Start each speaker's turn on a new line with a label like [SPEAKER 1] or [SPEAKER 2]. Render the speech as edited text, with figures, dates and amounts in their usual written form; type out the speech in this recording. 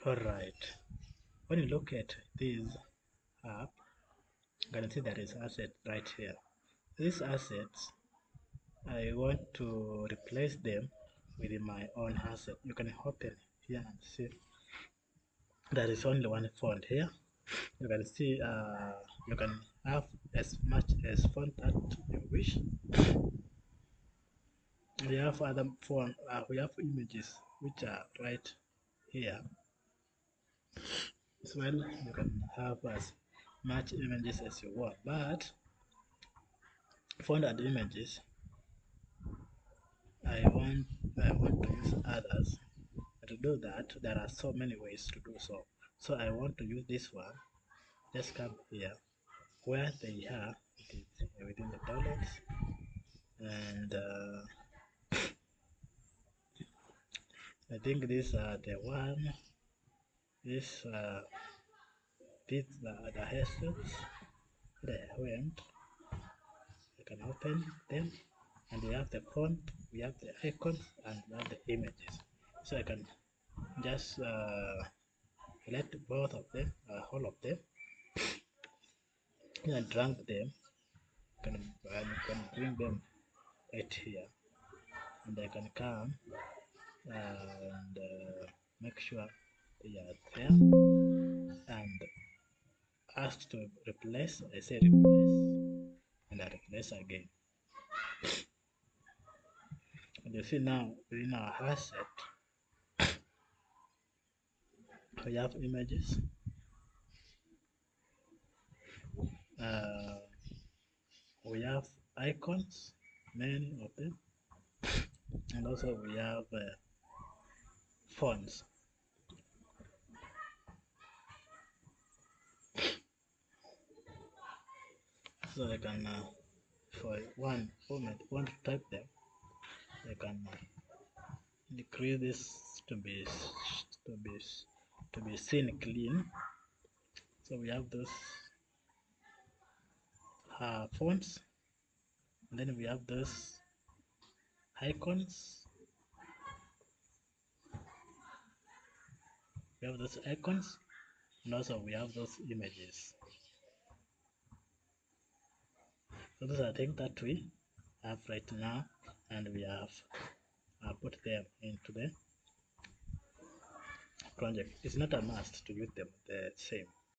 [SPEAKER 1] Alright, when you look at this app, you can see there is asset right here. These assets, I want to replace them with my own asset. You can open here and see there is only one font here. You can see you can have as much as font that you wish. We have other font, we have images which are right here as well. You can have as much images as you want, but font and images, I want to use others. To do that, there are so many ways to do so. So I want to use this one. Just come here where they are. It is within the downloads, and I think these are the one. These are the hashtags that I went. You can open them, and we have the font, we have the icons, and we have the images. So I can just select both of them, all of them, and drag them. I can bring them right here, and I can come and make sure they are there, and ask to replace. I say replace, and I replace again. And you see now in our asset we have images, uh, we have icons, many of them, and also we have fonts. So I can for one moment want to type them, I can decrease this to be seen clean. So we have those fonts, and then we have those icons. We have those icons, and also we have those images. So those are things that we have right now, and we have put them into the project. It's not a must to use them the same.